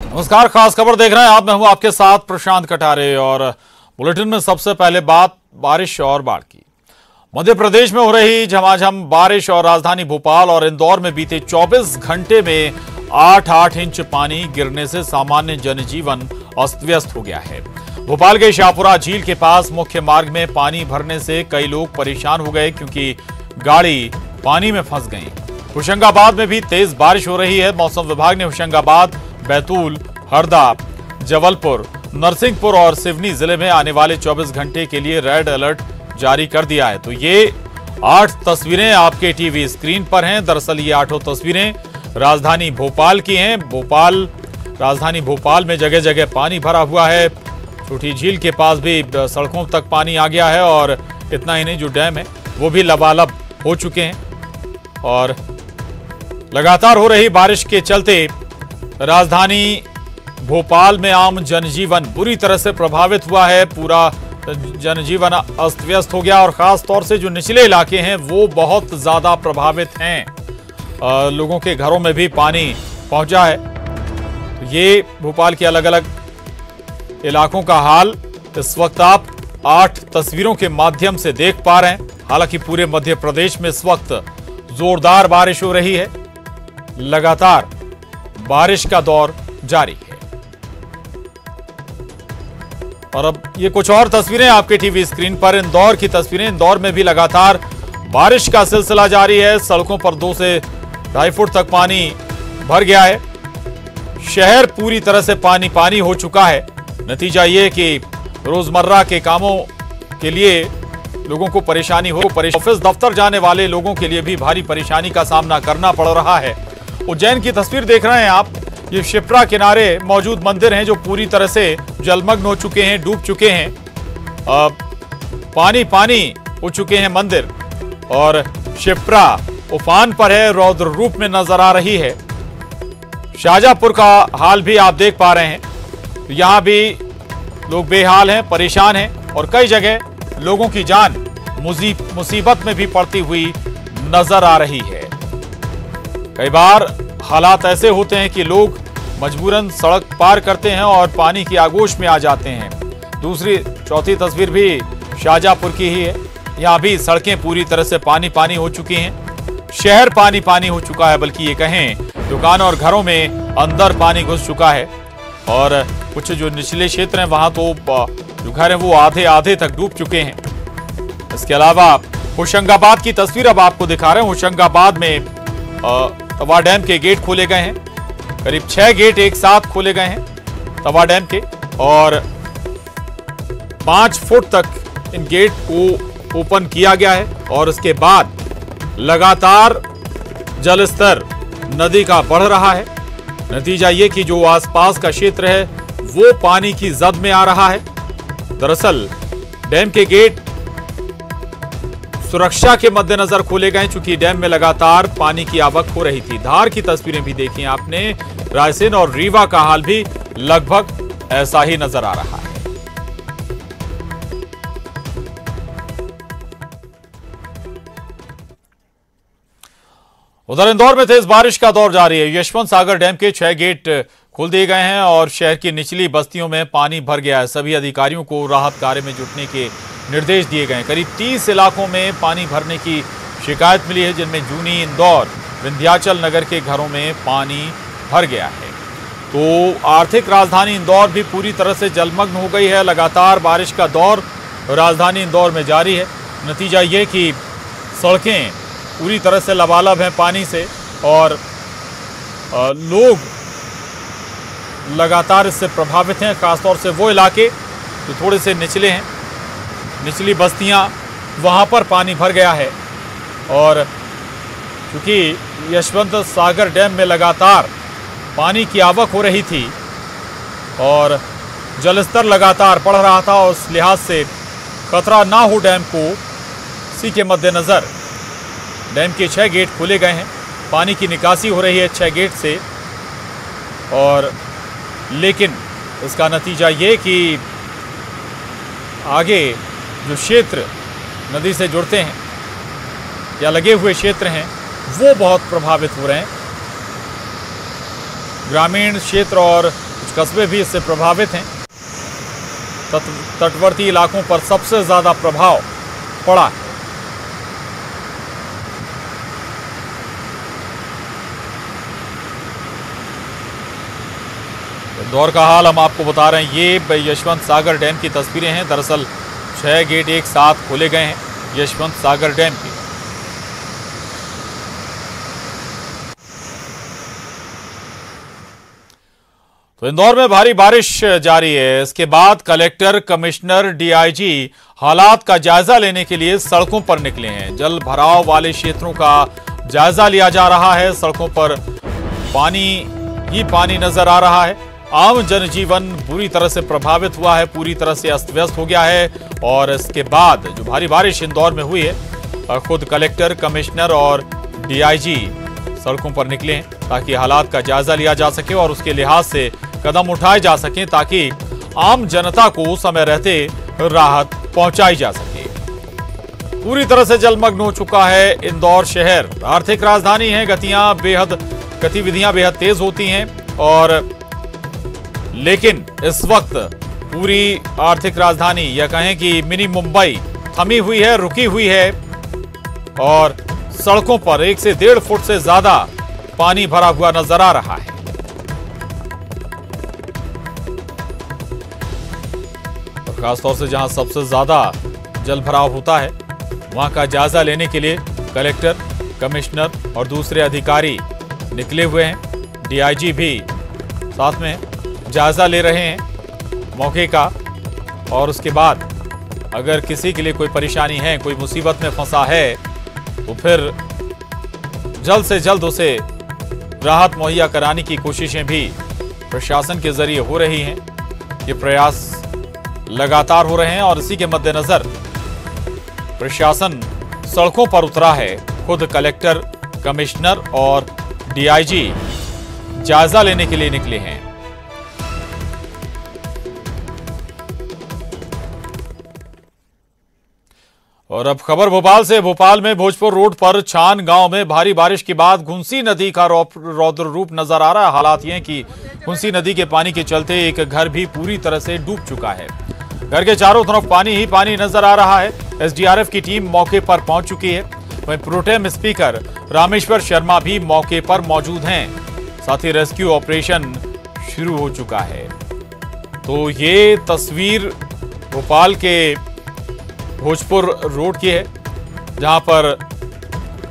नमस्कार, खास खबर देख रहे हैं आप। मैं हूं आपके साथ प्रशांत कटारे और बुलेटिन में सबसे पहले बात बारिश और बाढ़ की। मध्य प्रदेश में हो रही झमाझम बारिश और राजधानी भोपाल और इंदौर में बीते 24 घंटे में 8-8 इंच पानी गिरने से सामान्य जनजीवन अस्त व्यस्त हो गया है। भोपाल के शाहपुरा झील के पास मुख्य मार्ग में पानी भरने से कई लोग परेशान हो गए क्योंकि गाड़ी पानी में फंस गई। होशंगाबाद में भी तेज बारिश हो रही है। मौसम विभाग ने होशंगाबाद, बैतूल, हरदा, जबलपुर, नरसिंहपुर और सिवनी जिले में आने वाले 24 घंटे के लिए रेड अलर्ट जारी कर दिया है। तो ये 8 तस्वीरें आपके टीवी स्क्रीन पर हैं। दरअसल ये 8 तस्वीरें राजधानी भोपाल की हैं। राजधानी भोपाल में जगह जगह पानी भरा हुआ है। छोटी झील के पास भी सड़कों तक पानी आ गया है और इतना ही नहीं, जो डैम है वो भी लबालब हो चुके हैं। और लगातार हो रही बारिश के चलते राजधानी भोपाल में आम जनजीवन बुरी तरह से प्रभावित हुआ है। पूरा जनजीवन अस्त व्यस्त हो गया और खास तौर से जो निचले इलाके हैं वो बहुत ज्यादा प्रभावित हैं। लोगों के घरों में भी पानी पहुंचा है। तो ये भोपाल के अलग अलग इलाकों का हाल इस वक्त आप 8 तस्वीरों के माध्यम से देख पा रहे हैं। हालांकि पूरे मध्य प्रदेश में इस वक्त जोरदार बारिश हो रही है। लगातार बारिश का दौर जारी है। और अब ये कुछ और तस्वीरें आपके टीवी स्क्रीन पर। इंदौर की तस्वीरें। इंदौर में भी लगातार बारिश का सिलसिला जारी है। सड़कों पर 2 से 2.5 फुट तक पानी भर गया है। शहर पूरी तरह से पानी पानी हो चुका है। नतीजा ये कि रोजमर्रा के कामों के लिए लोगों को परेशानी हो। ऑफिस दफ्तर जाने वाले लोगों के लिए भी भारी परेशानी का सामना करना पड़ रहा है। उज्जैन की तस्वीर देख रहे हैं आप। ये शिप्रा किनारे मौजूद मंदिर हैं जो पूरी तरह से जलमग्न हो चुके हैं, डूब चुके हैं। पानी पानी हो चुके हैं मंदिर और शिप्रा उफान पर है, रौद्र रूप में नजर आ रही है। शाहजहांपुर का हाल भी आप देख पा रहे हैं। यहां भी लोग बेहाल हैं, परेशान हैं और कई जगह लोगों की जान मुसीबत में भी पड़ती हुई नजर आ रही है। कई बार हालात ऐसे होते हैं कि लोग मजबूरन सड़क पार करते हैं और पानी की आगोश में आ जाते हैं। चौथी तस्वीर भी शाहजहांपुर की ही है। यहां भी सड़कें पूरी तरह से पानी पानी हो चुकी हैं। शहर पानी पानी हो चुका है, बल्कि ये कहें दुकान और घरों में अंदर पानी घुस चुका है। और कुछ जो निचले क्षेत्र हैं वहां तो जो घर हैं वो आधे आधे तक डूब चुके हैं। इसके अलावा होशंगाबाद की तस्वीर अब आपको दिखा रहे हैं। होशंगाबाद में तवा डैम के गेट खोले गए हैं। करीब 6 गेट एक साथ खोले गए हैं तवा डैम के और 5 फुट तक इन गेट को ओपन किया गया है। और उसके बाद लगातार जलस्तर नदी का बढ़ रहा है। नतीजा ये कि जो आसपास का क्षेत्र है वो पानी की जद में आ रहा है। दरअसल डैम के गेट सुरक्षा के मद्देनजर खोले गए चूंकि डैम में लगातार पानी की आवक हो रही थी। धार की तस्वीरें भी देखी आपने। रायसेन और रीवा का हाल भी लगभग ऐसा ही नजर आ रहा है। उधर इंदौर में तेज बारिश का दौर जारी है। यशवंत सागर डैम के 6 गेट खोल दिए गए हैं और शहर की निचली बस्तियों में पानी भर गया है। सभी अधिकारियों को राहत कार्य में जुटने के निर्देश दिए गए। करीब 30 इलाकों में पानी भरने की शिकायत मिली है, जिनमें जूनी, इंदौर, विंध्याचल नगर के घरों में पानी भर गया है। तो आर्थिक राजधानी इंदौर भी पूरी तरह से जलमग्न हो गई है। लगातार बारिश का दौर राजधानी इंदौर में जारी है। नतीजा ये कि सड़कें पूरी तरह से लबालब हैं पानी से और लोग लगातार इससे प्रभावित हैं। खासतौर से वो इलाके जो थोड़े से निचले हैं, निचली बस्तियां, वहां पर पानी भर गया है। और क्योंकि यशवंत सागर डैम में लगातार पानी की आवक हो रही थी और जलस्तर लगातार बढ़ रहा था और उस लिहाज से खतरा ना हो डैम को, इसी के मद्देनजर डैम के 6 गेट खोले गए हैं। पानी की निकासी हो रही है 6 गेट से। और लेकिन इसका नतीजा ये कि आगे जो क्षेत्र नदी से जुड़ते हैं या लगे हुए क्षेत्र हैं वो बहुत प्रभावित हो रहे हैं। ग्रामीण क्षेत्र और कस्बे भी इससे प्रभावित हैं। तटवर्ती इलाकों पर सबसे ज्यादा प्रभाव पड़ा है। इंदौर का हाल हम आपको बता रहे हैं। ये यशवंत सागर डैम की तस्वीरें हैं। दरअसल 6 गेट एक साथ खोले गए हैं यशवंत सागर डैम के। तो इंदौर में भारी बारिश जारी है। इसके बाद कलेक्टर, कमिश्नर, डीआईजी हालात का जायजा लेने के लिए सड़कों पर निकले हैं। जल भराव वाले क्षेत्रों का जायजा लिया जा रहा है। सड़कों पर पानी ही पानी नजर आ रहा है। आम जनजीवन बुरी तरह से प्रभावित हुआ है, पूरी तरह से अस्त व्यस्त हो गया है। और इसके बाद जो भारी बारिश इंदौर में हुई है, खुद कलेक्टर, कमिश्नर और डीआईजी सड़कों पर निकले हैं ताकि हालात का जायजा लिया जा सके और उसके लिहाज से कदम उठाए जा सकें ताकि आम जनता को समय रहते राहत पहुंचाई जा सके। पूरी तरह से जलमग्न हो चुका है इंदौर शहर। आर्थिक राजधानी है, गतिविधियां बेहद तेज होती हैं और लेकिन इस वक्त पूरी आर्थिक राजधानी या कहें कि मिनी मुंबई थमी हुई है, रुकी हुई है और सड़कों पर 1 से 1.5 फुट से ज्यादा पानी भरा हुआ नजर आ रहा है। और खासतौर से जहां सबसे ज्यादा जल भराव होता है वहां का जायजा लेने के लिए कलेक्टर, कमिश्नर और दूसरे अधिकारी निकले हुए हैं। डीआईजी भी साथ में जायजा ले रहे हैं मौके का और उसके बाद अगर किसी के लिए कोई परेशानी है, कोई मुसीबत में फंसा है तो फिर जल्द से जल्द उसे राहत मुहैया कराने की कोशिशें भी प्रशासन के जरिए हो रही हैं। ये प्रयास लगातार हो रहे हैं और इसी के मद्देनजर प्रशासन सड़कों पर उतरा है। खुद कलेक्टर, कमिश्नर और डीआईजी जायजा लेने के लिए निकले हैं। और अब खबर भोपाल से। भोपाल में भोजपुर रोड पर छान गांव में भारी बारिश के बाद घुंसी नदी का रौद्र रूप नजर आ रहा है। हालात ये हैं कि घुंसी नदी के पानी के चलते एक घर भी पूरी तरह से डूब चुका है। घर के चारों तरफ पानी ही पानी नजर आ रहा है। एसडीआरएफ की टीम मौके पर पहुंच चुकी है। वहीं प्रोटेम स्पीकर रामेश्वर शर्मा भी मौके पर मौजूद हैं। साथ ही रेस्क्यू ऑपरेशन शुरू हो चुका है। तो ये तस्वीर भोपाल के भोजपुर रोड की है जहां पर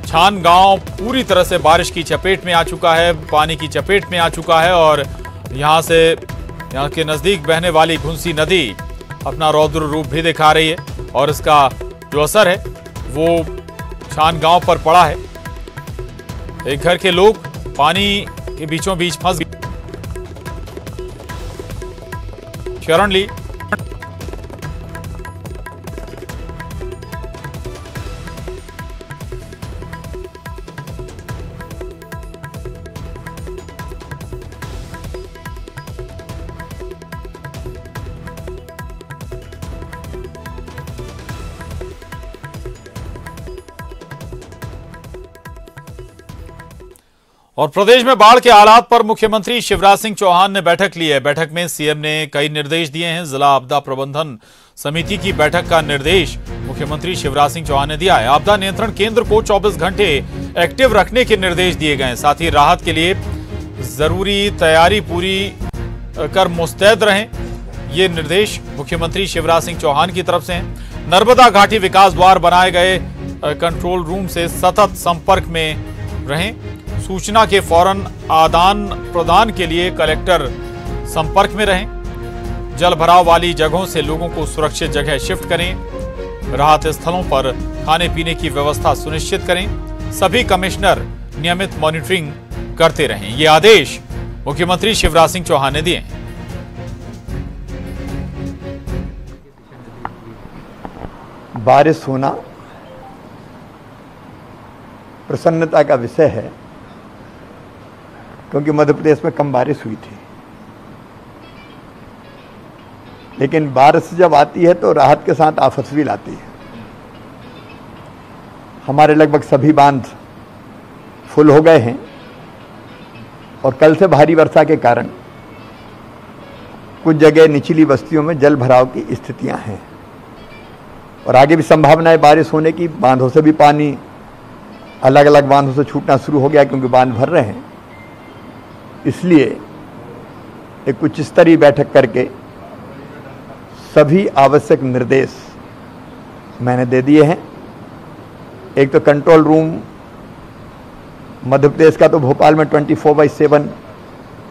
छान गांव पूरी तरह से बारिश की चपेट में आ चुका है, पानी की चपेट में आ चुका है और यहां के नजदीक बहने वाली घुंसी नदी अपना रौद्र रूप भी दिखा रही है और इसका जो असर है वो छान गांव पर पड़ा है। एक घर के लोग पानी के बीचों बीच फंस गए। शरण ली और प्रदेश में बाढ़ के हालात पर मुख्यमंत्री शिवराज सिंह चौहान ने बैठक ली है। बैठक में सीएम ने कई निर्देश दिए हैं। जिला आपदा प्रबंधन समिति की बैठक का निर्देश मुख्यमंत्री शिवराज सिंह चौहान ने दिया है। आपदा नियंत्रण केंद्र को 24 घंटे एक्टिव रखने के निर्देश दिए गए हैं। साथ ही राहत के लिए जरूरी तैयारी पूरी कर मुस्तैद रहें, ये निर्देश मुख्यमंत्री शिवराज सिंह चौहान की तरफ से हैं। नर्मदा घाटी विकास द्वार बनाए गए कंट्रोल रूम से सतत संपर्क में रहें। सूचना के फौरन आदान प्रदान के लिए कलेक्टर संपर्क में रहें। जल भराव वाली जगहों से लोगों को सुरक्षित जगह शिफ्ट करें। राहत स्थलों पर खाने पीने की व्यवस्था सुनिश्चित करें। सभी कमिश्नर नियमित मॉनिटरिंग करते रहें। ये आदेश मुख्यमंत्री शिवराज सिंह चौहान ने दिए हैं। बारिश होना प्रसन्नता का विषय है क्योंकि मध्य प्रदेश में कम बारिश हुई थी, लेकिन बारिश जब आती है तो राहत के साथ आफत भी लाती है। हमारे लगभग सभी बांध फुल हो गए हैं और कल से भारी वर्षा के कारण कुछ जगह निचली बस्तियों में जल भराव की स्थितियां हैं और आगे भी संभावना है बारिश होने की। बांधों से भी पानी अलग अलग बांधों से छूटना शुरू हो गया क्योंकि बांध भर रहे हैं। इसलिए एक उच्च स्तरीय बैठक करके सभी आवश्यक निर्देश मैंने दे दिए हैं। एक तो कंट्रोल रूम मध्य प्रदेश का तो भोपाल में 24/7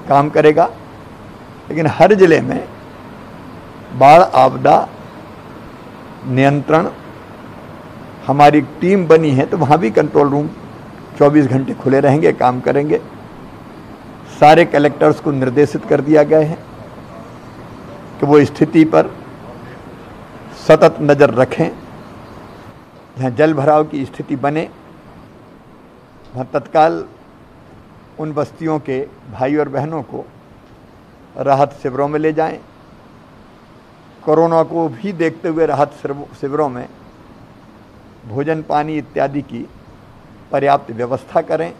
काम करेगा, लेकिन हर जिले में बाढ़ आपदा नियंत्रण हमारी टीम बनी है, तो वहाँ भी कंट्रोल रूम 24 घंटे खुले रहेंगे, काम करेंगे। सारे कलेक्टर्स को निर्देशित कर दिया गया है कि वो स्थिति पर सतत नज़र रखें। जहाँ जल भराव की स्थिति बने वहाँ तत्काल उन बस्तियों के भाई और बहनों को राहत शिविरों में ले जाएं। कोरोना को भी देखते हुए राहत शिविरों में भोजन पानी इत्यादि की पर्याप्त व्यवस्था करें।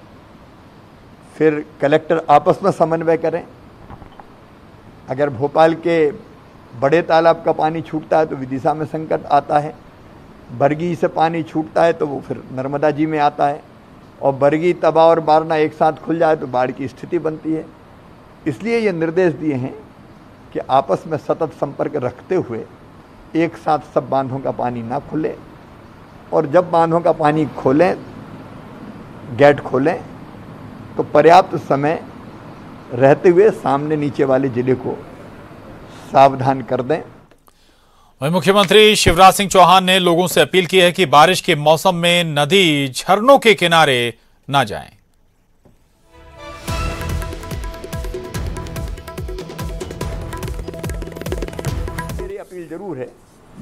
फिर कलेक्टर आपस में समन्वय करें। अगर भोपाल के बड़े तालाब का पानी छूटता है तो विदिशा में संकट आता है, बरगी से पानी छूटता है तो वो फिर नर्मदा जी में आता है, और बरगी तवा और बारना एक साथ खुल जाए तो बाढ़ की स्थिति बनती है। इसलिए ये निर्देश दिए हैं कि आपस में सतत संपर्क रखते हुए एक साथ सब बांधों का पानी ना खुले, और जब बांधों का पानी खोलें, गेट खोलें, तो पर्याप्त समय रहते हुए सामने नीचे वाले जिले को सावधान कर दें। वहीं मुख्यमंत्री शिवराज सिंह चौहान ने लोगों से अपील की है कि बारिश के मौसम में नदी झरनों के किनारे न जाएं। मेरी अपील जरूर है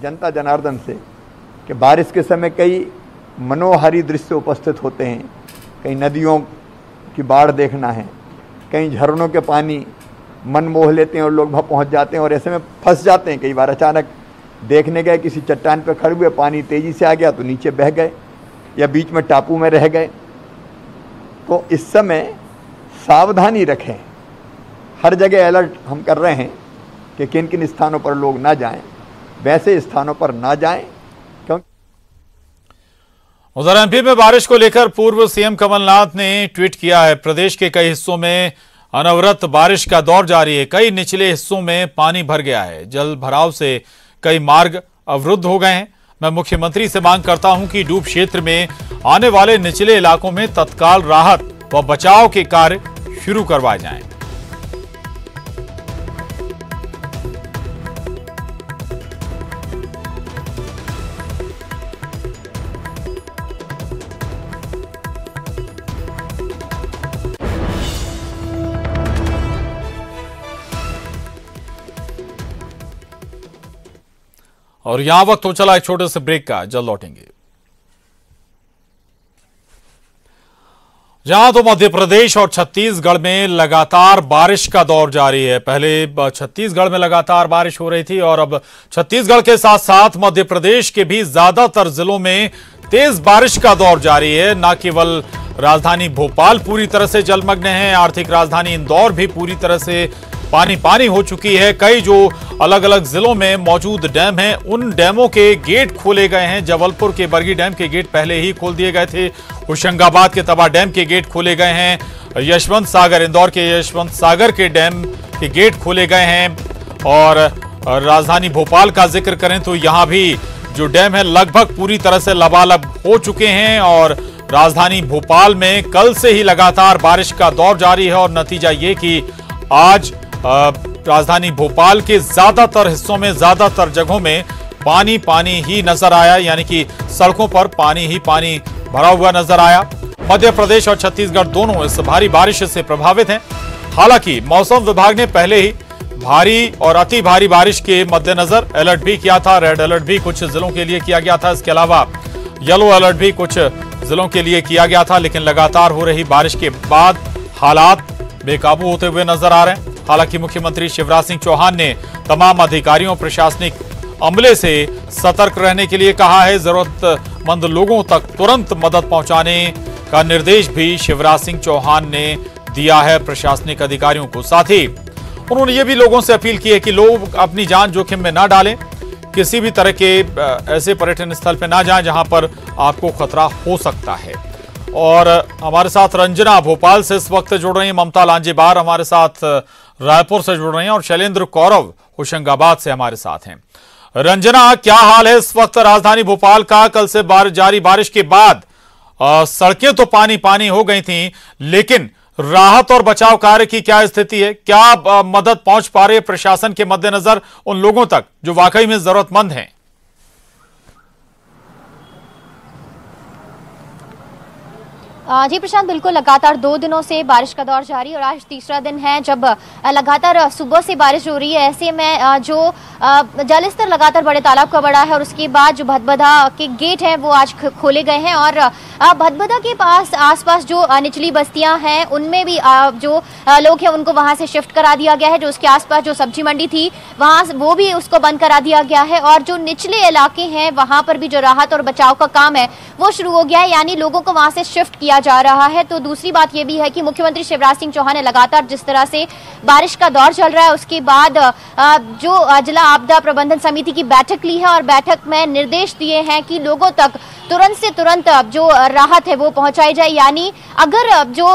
जनता जनार्दन से कि बारिश के समय कई मनोहारी दृश्य उपस्थित होते हैं। कई नदियों की बाढ़ देखना है, कई झरनों के पानी मन मोह लेते हैं और लोग वहाँ पहुँच जाते हैं और ऐसे में फंस जाते हैं। कई बार अचानक देखने गए किसी चट्टान पर खड़े हुए, पानी तेजी से आ गया तो नीचे बह गए या बीच में टापू में रह गए। तो इस समय सावधानी रखें। हर जगह अलर्ट हम कर रहे हैं कि किन किन स्थानों पर लोग ना जाएं, वैसे स्थानों पर ना जाएं। उधर एमपी में बारिश को लेकर पूर्व सीएम कमलनाथ ने ट्वीट किया है। प्रदेश के कई हिस्सों में अनवरत बारिश का दौर जारी है। कई निचले हिस्सों में पानी भर गया है। जल भराव से कई मार्ग अवरुद्ध हो गए हैं। मैं मुख्यमंत्री से मांग करता हूं कि डूब क्षेत्र में आने वाले निचले इलाकों में तत्काल राहत व बचाव के कार्य शुरू करवाए जाएं। और यहां वक्त हो चला एक छोटे से ब्रेक का, जल्द लौटेंगे। जहां तो मध्य प्रदेश और छत्तीसगढ़ में लगातार बारिश का दौर जारी है। पहले छत्तीसगढ़ में लगातार बारिश हो रही थी और अब छत्तीसगढ़ के साथ साथ मध्य प्रदेश के भी ज्यादातर जिलों में तेज बारिश का दौर जारी है। न केवल राजधानी भोपाल पूरी तरह से जलमग्न है, आर्थिक राजधानी इंदौर भी पूरी तरह से पानी पानी हो चुकी है। कई जो अलग अलग जिलों में मौजूद डैम हैं, उन डैमों के गेट खोले गए हैं। जबलपुर के बरगी डैम के गेट पहले ही खोल दिए गए थे। होशंगाबाद के तवा डैम के गेट खोले गए हैं। यशवंत सागर, इंदौर के यशवंत सागर के डैम के गेट खोले गए हैं। और राजधानी भोपाल का जिक्र करें तो यहां भी जो डैम है लगभग पूरी तरह से लबालब हो चुके हैं। और राजधानी भोपाल में कल से ही लगातार बारिश का दौर जारी है और नतीजा ये कि आज राजधानी भोपाल के ज्यादातर हिस्सों में, ज्यादातर जगहों में पानी पानी ही नजर आया, यानी कि सड़कों पर पानी ही पानी भरा हुआ नजर आया। मध्य प्रदेश और छत्तीसगढ़ दोनों इस भारी बारिश से प्रभावित हैं। हालांकि मौसम विभाग ने पहले ही भारी और अति भारी बारिश के मद्देनजर अलर्ट भी किया था। रेड अलर्ट भी कुछ जिलों के लिए किया गया था। इसके अलावा येलो अलर्ट भी कुछ जिलों के लिए किया गया था। लेकिन लगातार हो रही बारिश के बाद हालात बेकाबू होते हुए नजर आ रहे हैं। हालांकि मुख्यमंत्री शिवराज सिंह चौहान ने तमाम अधिकारियों, प्रशासनिक अमले से सतर्क रहने के लिए कहा है। जरूरतमंद लोगों तक तुरंत मदद पहुंचाने का निर्देश भी शिवराज सिंह चौहान ने दिया है प्रशासनिक अधिकारियों को। साथ ही उन्होंने ये भी लोगों से अपील की है कि लोग अपनी जान जोखिम में ना डालें, किसी भी तरह के ऐसे पर्यटन स्थल पर ना जाएं जहां पर आपको खतरा हो सकता है। और हमारे साथ रंजना भोपाल से इस वक्त जुड़ रही हैं, ममता लांजेबार हमारे साथ रायपुर से जुड़ रही हैं और शैलेंद्र कौरव होशंगाबाद से हमारे साथ हैं। रंजना, क्या हाल है इस वक्त राजधानी भोपाल का? कल से जारी बारिश के बाद सड़कें तो पानी पानी हो गई थीं, लेकिन राहत और बचाव कार्य की क्या स्थिति है? क्या मदद पहुंच पा रही है प्रशासन के मद्देनजर उन लोगों तक जो वाकई में जरूरतमंद हैं? जी प्रशांत, बिल्कुल लगातार 2 दिनों से बारिश का दौर जारी और आज तीसरा दिन है जब लगातार सुबह से बारिश हो रही है। ऐसे में जो जल स्तर लगातार बड़े तालाब का बढ़ा है और उसके बाद जो भदभदा के गेट हैं वो आज खोले गए हैं और भदभदा के पास आसपास जो निचली बस्तियां हैं उनमें भी जो लोग हैं उनको वहां से शिफ्ट करा दिया गया है। जो उसके आसपास जो सब्जी मंडी थी वहां वो भी उसको बंद करा दिया गया है और जो निचले इलाके हैं वहां पर भी जो राहत और बचाव का काम है वो शुरू हो गया है, यानी लोगों को वहां से शिफ्ट किया जा रहा है। तो दूसरी बात यह भी है कि मुख्यमंत्री शिवराज सिंह चौहान ने लगातार जिस तरह से बारिश का दौर चल रहा है उसके बाद जो जिला आपदा प्रबंधन समिति की बैठक ली है और बैठक में निर्देश दिए हैं कि लोगों तक तुरंत से तुरंत जो राहत है वो पहुंचाई जाए, यानी अगर जो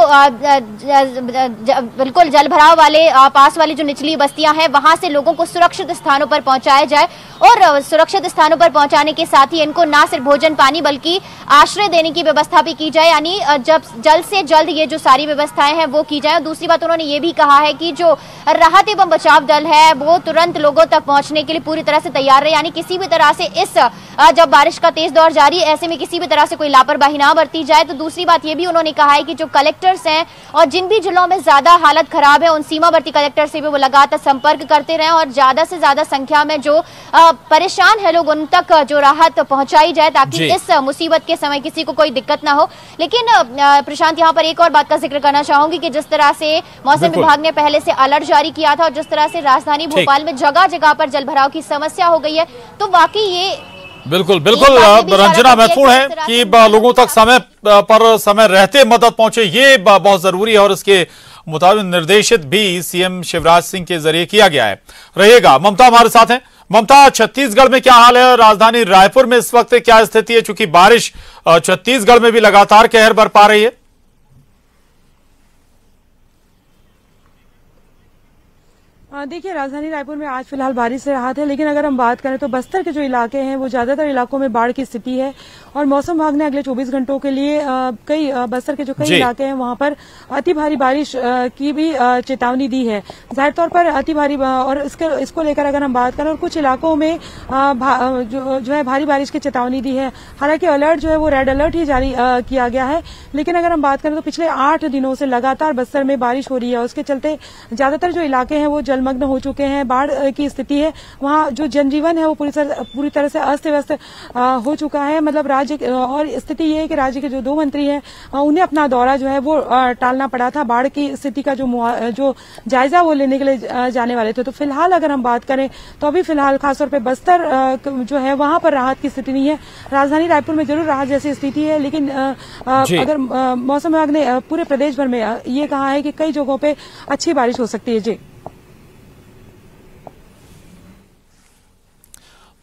बिल्कुल जल भराव वाले पास वाली जो निचली बस्तियां हैं वहां से लोगों को सुरक्षित स्थानों पर पहुंचाया जाए और सुरक्षित स्थानों पर पहुंचाने के साथ ही इनको ना सिर्फ भोजन पानी बल्कि आश्रय देने की व्यवस्था भी की जाए, यानी जब जल्द से जल्द ये जो सारी व्यवस्थाएं हैं वो की जाए। और दूसरी बात उन्होंने ये भी कहा है कि जो राहत एवं बचाव दल है वो तुरंत लोगों तक पहुंचने के लिए पूरी तरह से तैयार रहे, यानी किसी भी तरह से इस जब बारिश का तेज दौर जारी है ऐसे में किसी भी तरह से कोई लापरवाही ना बरती जाए। तो दूसरी बात ये भी उन्होंने कहा है कि जो कलेक्टर्स हैं और जिन भी जिलों में ज्यादा हालत खराब है उन सीमावर्ती कलेक्टर से भी वो लगातार संपर्क करते रहे और ज्यादा से ज्यादा संख्या में जो परेशान है लोग उन तक जो राहत पहुंचाई जाए ताकि इस मुसीबत के समय किसी को कोई दिक्कत ना हो। लेकिन प्रशांत, यहाँ पर एक और बात का जिक्र करना चाहूंगी कि जिस तरह से मौसम विभाग ने पहले से अलर्ट जारी किया था और जिस तरह से राजधानी भोपाल में जगह जगह पर जलभराव की समस्या हो गई है, तो वाकई ये बिल्कुल रंजना महत्वपूर्ण है कि लोगों तक समय रहते मदद पहुंचे, ये बहुत जरूरी है और इसके मुताबिक निर्देशित भी सीएम शिवराज सिंह के जरिए किया गया है। रहिएगा, ममता हमारे साथ हैं। ममता, छत्तीसगढ़ में क्या हाल है? राजधानी रायपुर में इस वक्त क्या स्थिति है, चूंकि बारिश छत्तीसगढ़ में भी लगातार कहर बरपा रही है? देखिए, राजधानी रायपुर में आज फिलहाल बारिश से राहत है, लेकिन अगर हम बात करें तो बस्तर के जो इलाके हैं वो ज्यादातर इलाकों में बाढ़ की स्थिति है और मौसम विभाग ने अगले 24 घंटों के लिए बस्तर के जो कई इलाके हैं वहां पर अति भारी बारिश की भी चेतावनी दी है। जाहिर तौर पर अति भारी और इसको लेकर अगर हम बात करें और कुछ इलाकों में जो है भारी बारिश की चेतावनी दी है। हालांकि अलर्ट जो है वो रेड अलर्ट ही जारी किया गया है, लेकिन अगर हम बात करें तो पिछले 8 दिनों से लगातार बस्तर में बारिश हो रही है। उसके चलते ज्यादातर जो इलाके हैं वो जलमग्न हो चुके हैं, बाढ़ की स्थिति है, वहां जो जनजीवन है वो पूरी तरह से अस्त व्यस्त हो चुका है। मतलब राज्य और स्थिति ये है कि राज्य के जो 2 मंत्री हैं उन्हें अपना दौरा जो है वो टालना पड़ा था। बाढ़ की स्थिति का जो जायजा वो लेने के लिए जाने वाले थे। तो फिलहाल अगर हम बात करें तो अभी फिलहाल खासतौर पे बस्तर जो है वहां पर राहत की स्थिति नहीं है। राजधानी रायपुर में जरूर राहत जैसी स्थिति है, लेकिन अगर मौसम विभाग ने पूरे प्रदेश भर में ये कहा है कि कई जगहों पे अच्छी बारिश हो सकती है। जी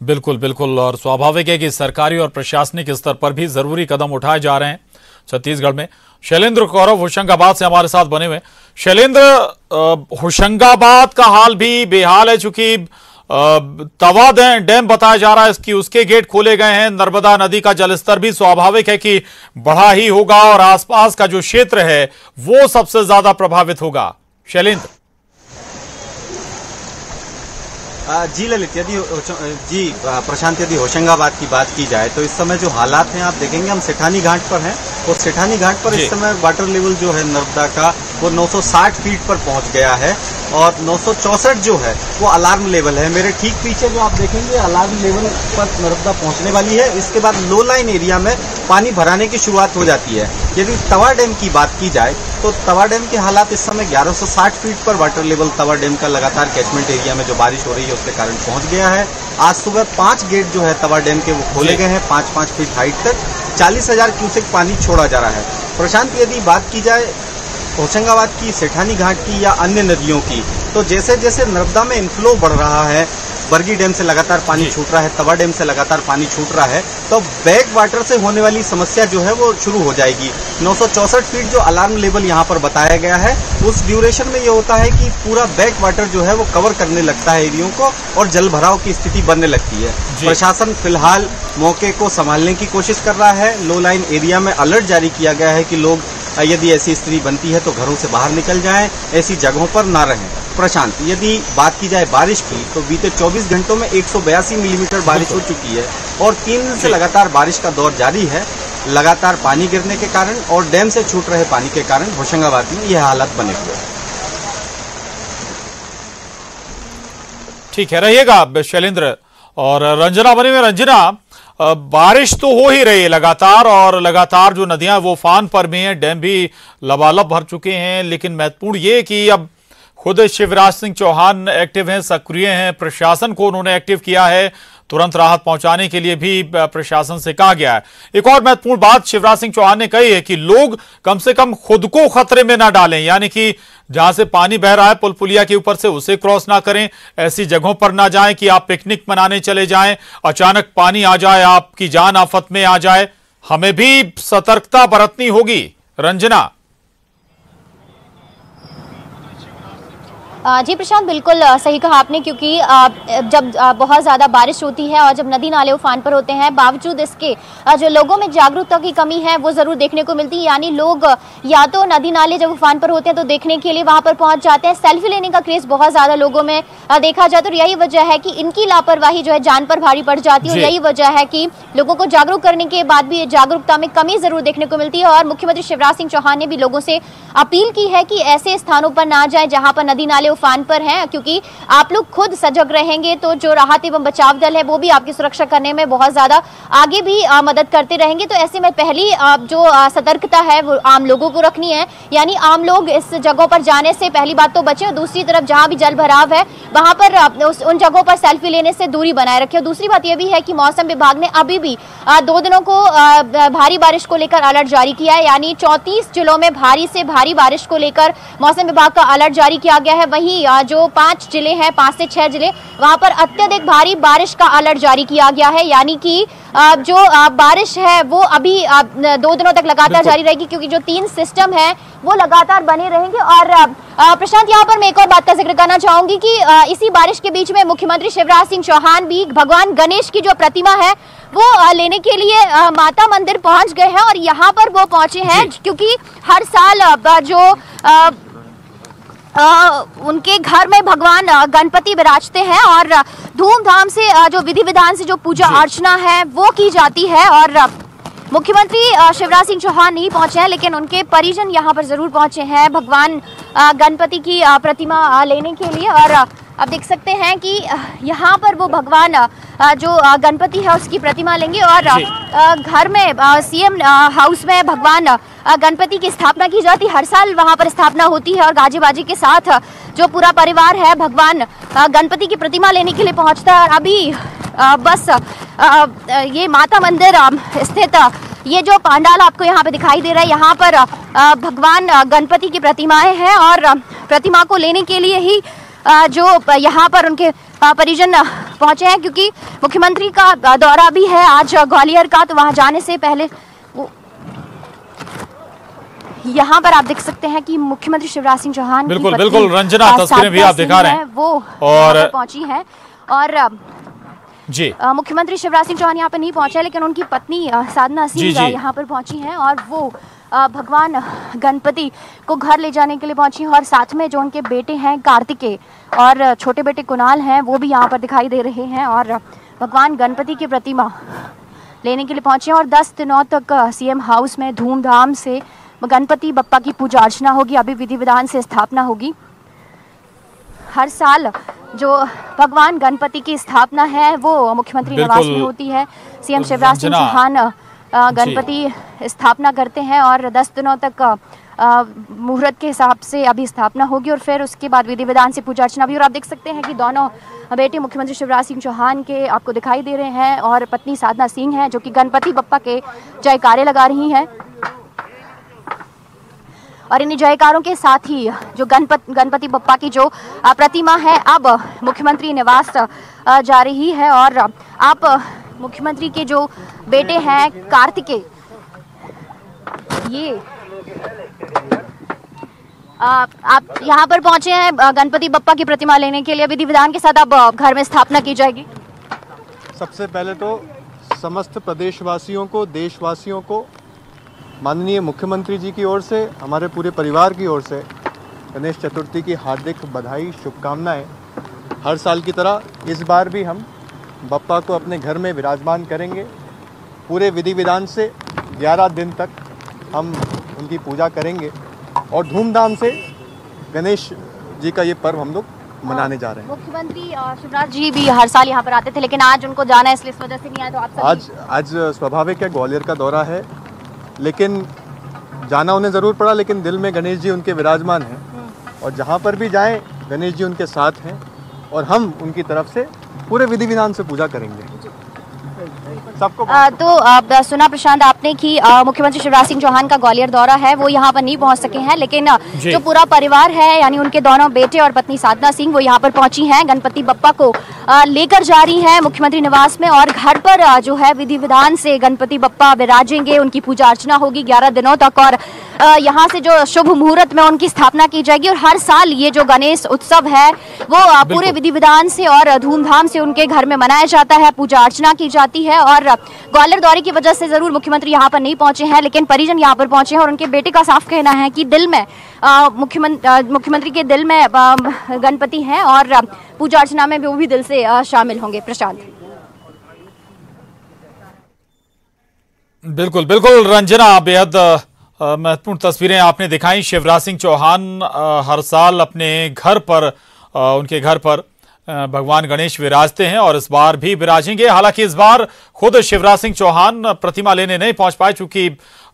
बिल्कुल और स्वाभाविक है कि सरकारी और प्रशासनिक स्तर पर भी जरूरी कदम उठाए जा रहे हैं छत्तीसगढ़ में। शैलेंद्र कौरव होशंगाबाद से हमारे साथ बने हुए। शैलेंद्र, होशंगाबाद का हाल भी बेहाल है, चूंकि तवा डैम बताया जा रहा है कि उसके गेट खोले गए हैं। नर्मदा नदी का जलस्तर भी स्वाभाविक है कि बढ़ा ही होगा और आसपास का जो क्षेत्र है वो सबसे ज्यादा प्रभावित होगा। शैलेंद्र जी ललित, प्रशांत, यदि होशंगाबाद की बात की जाए तो इस समय जो हालात हैं आप देखेंगे, हम सेठानी घाट पर हैं और सेठानी घाट पर इस समय वाटर लेवल जो है नर्मदा का वो 960 फीट पर पहुंच गया है और 964 जो है वो अलार्म लेवल है। मेरे ठीक पीछे जो आप देखेंगे अलार्म लेवल पर नर्मदा पहुंचने वाली है। इसके बाद लो लाइन एरिया में पानी भराने की शुरुआत हो जाती है। यदि तवा डैम की बात की जाए तो तवा डैम के हालात इस समय 1160 फीट पर वाटर लेवल तवा डैम का लगातार कैचमेंट एरिया में जो बारिश हो रही है उसके कारण पहुंच गया है। आज सुबह 5 गेट जो है तवा डैम के वो खोले गए हैं 5-5 फीट हाइट तक। 40,000 क्यूसेक पानी छोड़ा जा रहा है। प्रशांत, यदि बात की जाए होशंगाबाद की, सेठानी घाट की या अन्य नदियों की, तो जैसे जैसे नर्मदा में इनफ्लो बढ़ रहा है, बरगी डैम से लगातार पानी छूट रहा है, तवा डैम से लगातार पानी छूट रहा है, तो बैक वाटर से होने वाली समस्या जो है वो शुरू हो जाएगी। 964 फीट जो अलार्म लेवल यहाँ पर बताया गया है, उस ड्यूरेशन में ये होता है कि पूरा बैक वाटर जो है वो कवर करने लगता है एरियो को और जल भराव की स्थिति बनने लगती है। प्रशासन फिलहाल मौके को संभालने की कोशिश कर रहा है। लो लाइन एरिया में अलर्ट जारी किया गया है कि लोग यदि ऐसी स्थिति बनती है तो घरों से बाहर निकल जाएं, ऐसी जगहों पर ना रहें। प्रशांत, यदि बात की जाए बारिश की तो बीते 24 घंटों में 182 मिलीमीटर बारिश हो चुकी है और 3 दिन से लगातार बारिश का दौर जारी है। लगातार पानी गिरने के कारण और डैम से छूट रहे पानी के कारण होशंगाबाद में यह हालत बने हुए हैं। ठीक है, रहिएगा शैलेंद्र। और रंजना बनी में रंजना, बारिश तो हो ही रही है लगातार और लगातार जो नदियां वो फान पर भी हैं, डैम भी लबालब भर चुके हैं, लेकिन महत्वपूर्ण ये कि अब खुद शिवराज सिंह चौहान एक्टिव हैं, सक्रिय हैं, प्रशासन को उन्होंने एक्टिव किया है, तुरंत राहत पहुंचाने के लिए भी प्रशासन से कहा गया है। एक और महत्वपूर्ण बात शिवराज सिंह चौहान ने कही है कि लोग कम से कम खुद को खतरे में ना डालें, यानी कि जहां से पानी बह रहा है पुल पुलिया के ऊपर से उसे क्रॉस ना करें, ऐसी जगहों पर ना जाएं कि आप पिकनिक मनाने चले जाएं, अचानक पानी आ जाए, आपकी जान आफत में आ जाए। हमें भी सतर्कता बरतनी होगी। रंजना। जी प्रशांत, बिल्कुल सही कहा आपने, क्योंकि जब बहुत ज़्यादा बारिश होती है और जब नदी नाले उफान पर होते हैं, बावजूद इसके जो लोगों में जागरूकता की कमी है वो ज़रूर देखने को मिलती है। यानी लोग या तो नदी नाले जब उफान पर होते हैं तो देखने के लिए वहां पर पहुंच जाते हैं, सेल्फी लेने का क्रेज बहुत ज़्यादा लोगों में देखा जाए, तो यही वजह है कि इनकी लापरवाही जो है जान पर भारी पड़ जाती है। और यही वजह है कि लोगों को जागरूक करने के बाद भी जागरूकता में कमी ज़रूर देखने को मिलती है। और मुख्यमंत्री शिवराज सिंह चौहान ने भी लोगों से अपील की है कि ऐसे स्थानों पर ना जाए जहां पर नदी नाले उफान पर हैं, क्योंकि आप लोग खुद सजग रहेंगे तो जो राहत एवं बचाव दल है वो भी आपकी सुरक्षा करने में बहुत ज्यादा आगे भी मदद करते रहेंगे। तो ऐसे में पहली जो सतर्कता है वो आम लोगों को रखनी है, यानी आम लोग इस जगहों पर जाने से पहली बात तो बचे, और दूसरी तरफ जहां भी जल भराव है वहां पर उन जगहों पर सेल्फी लेने से दूरी बनाए रखें। दूसरी बात यह भी है कि मौसम विभाग ने अभी भी 2 दिनों को भारी बारिश को लेकर अलर्ट जारी किया है, यानी 34 जिलों में भारी से भारी बारिश को लेकर मौसम विभाग का अलर्ट जारी किया गया है। वहीं जो 5 जिले हैं, 5 से 6 जिले, वहां पर अत्यधिक भारी बारिश का अलर्ट जारी किया गया है, यानी कि जो बारिश है वो अभी 2 दिनों तक लगातार जारी रहेगी, क्योंकि जो 3 सिस्टम है वो लगातार बने रहेंगे। और प्रशांत, यहाँ पर मैं एक और बात का जिक्र करना चाहूंगी कि इसी बारिश के बीच में मुख्यमंत्री शिवराज सिंह चौहान भी भगवान गणेश की जो प्रतिमा है वो लेने के लिए माता मंदिर पहुंच गए हैं। और यहाँ पर वो पहुंचे हैं क्योंकि हर साल जो उनके घर में भगवान गणपति विराजते हैं और धूमधाम से जो विधि विधान से जो पूजा अर्चना है वो की जाती है। और मुख्यमंत्री शिवराज सिंह चौहान नहीं पहुंचे हैं, लेकिन उनके परिजन यहां पर जरूर पहुंचे हैं भगवान गणपति की प्रतिमा लेने के लिए। और आप देख सकते हैं कि यहाँ पर वो भगवान जो गणपति है उसकी प्रतिमा लेंगे और घर में सीएम हाउस में भगवान गणपति की स्थापना की जाती है। हर साल वहाँ पर स्थापना होती है और गाजी बाजी के साथ जो पूरा परिवार है भगवान गणपति की प्रतिमा लेने के लिए पहुँचता है। अभी बस ये माता मंदिर स्थित ये जो पंडाल आपको यहाँ पे दिखाई दे रहा है, यहाँ पर भगवान गणपति की प्रतिमाएं हैं और प्रतिमा को लेने के लिए ही जो यहाँ पर उनके परिजन पहुंचे हैं, क्योंकि मुख्यमंत्री का दौरा भी है आज ग्वालियर का, तो वहां जाने से पहले यहाँ पर आप देख सकते हैं कि मुख्यमंत्री शिवराज सिंह चौहान बिल्कुल रंजना तस्वीरें भी आप दिखा रहे हैं वो और पहुंची है। और जी मुख्यमंत्री शिवराज सिंह चौहान यहाँ पर नहीं पहुंचे, लेकिन उनकी पत्नी साधना सिंह यहाँ पर पहुंची हैं और वो भगवान गणपति को घर ले जाने के लिए पहुंची हैं। और साथ में जो उनके बेटे हैं कार्तिकेय और छोटे बेटे कुणाल हैं वो भी यहाँ पर दिखाई दे रहे हैं और भगवान गणपति की प्रतिमा लेने के लिए पहुंचे हैं। और 10 दिनों तक सीएम हाउस में धूमधाम से गणपति बप्पा की पूजा अर्चना होगी, अभी विधि विधान से स्थापना होगी। हर साल जो भगवान गणपति की स्थापना है वो मुख्यमंत्री निवास में होती है। सीएम शिवराज सिंह चौहान गणपति स्थापना करते हैं और 10 दिनों तक मुहूर्त के हिसाब से अभी स्थापना होगी और फिर उसके बाद विधि विधान से पूजा अर्चना भी। और आप देख सकते हैं कि दोनों बेटे मुख्यमंत्री शिवराज सिंह चौहान के आपको दिखाई दे रहे हैं और पत्नी साधना सिंह हैं जो कि गणपति बप्पा के जयकारे लगा रही हैं। और इन जयकारों के साथ ही जो गणपति बप्पा की जो प्रतिमा है अब मुख्यमंत्री निवास जा रही है। और आप मुख्यमंत्री के जो बेटे हैं कार्तिकेय, ये आप यहाँ पर पहुंचे हैं गणपति बप्पा की प्रतिमा लेने के लिए। विधि विधान के साथ अब घर में स्थापना की जाएगी। सबसे पहले तो समस्त प्रदेशवासियों को, देशवासियों को माननीय मुख्यमंत्री जी की ओर से, हमारे पूरे परिवार की ओर से गणेश चतुर्थी की हार्दिक बधाई, शुभकामनाएं। हर साल की तरह इस बार भी हम बप्पा को अपने घर में विराजमान करेंगे। पूरे विधि विधान से 11 दिन तक हम उनकी पूजा करेंगे और धूमधाम से गणेश जी का ये पर्व हम लोग मनाने जा रहे हैं। मुख्यमंत्री शिवराज जी भी हर साल यहाँ पर आते थे, लेकिन आज उनको जाना है इसलिए इस वजह से नहीं आए। तो आप आज स्वाभाविक है, ग्वालियर का दौरा है, लेकिन जाना उन्हें ज़रूर पड़ा, लेकिन दिल में गणेश जी उनके विराजमान हैं और जहाँ पर भी जाएं गणेश जी उनके साथ हैं और हम उनकी तरफ से पूरे विधि विधान से पूजा करेंगे सबको। तो सुना प्रशांत आपने कि मुख्यमंत्री शिवराज सिंह चौहान का ग्वालियर दौरा है, वो यहाँ पर नहीं पहुँच सके हैं, लेकिन जो पूरा परिवार है यानी उनके दोनों बेटे और पत्नी साधना सिंह वो यहाँ पर पहुंची हैं, गणपति बप्पा को लेकर जा रही हैं मुख्यमंत्री निवास में। और घर पर जो है विधि विधान से गणपति बप्पा विराजेंगे, उनकी पूजा अर्चना होगी 11 दिनों तक और यहाँ से जो शुभ मुहूर्त में उनकी स्थापना की जाएगी। और हर साल ये जो गणेश उत्सव है वो पूरे विधि विधान से और धूमधाम से उनके घर में मनाया जाता है, पूजा अर्चना की जाती है। और ग्वालियर दौरे की वजह से जरूर मुख्यमंत्री यहाँ पर नहीं पहुंचे हैं, लेकिन परिजन यहाँ पर पहुंचे हैं और उनके बेटे का साफ कहना है कि दिल में मुख्यमंत्री के दिल में गणपति हैं और पूजा अर्चना में वो भी दिल से शामिल होंगे। प्रशांत। बिल्कुल बिल्कुल रंजना, बेहद महत्वपूर्ण तस्वीरें आपने दिखाई। शिवराज सिंह चौहान हर साल अपने घर पर, उनके घर पर भगवान गणेश विराजते हैं और इस बार भी विराजेंगे। हालांकि इस बार खुद शिवराज सिंह चौहान प्रतिमा लेने नहीं पहुंच पाए, चूंकि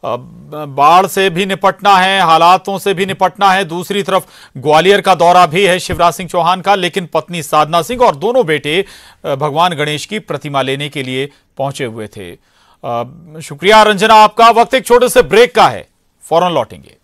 बाढ़ से भी निपटना है, हालातों से भी निपटना है, दूसरी तरफ ग्वालियर का दौरा भी है शिवराज सिंह चौहान का। लेकिन पत्नी साधना सिंह और दोनों बेटे भगवान गणेश की प्रतिमा लेने के लिए पहुंचे हुए थे। शुक्रिया रंजना आपका। वक्त एक छोटे से ब्रेक का है, फौरन लौटेंगे।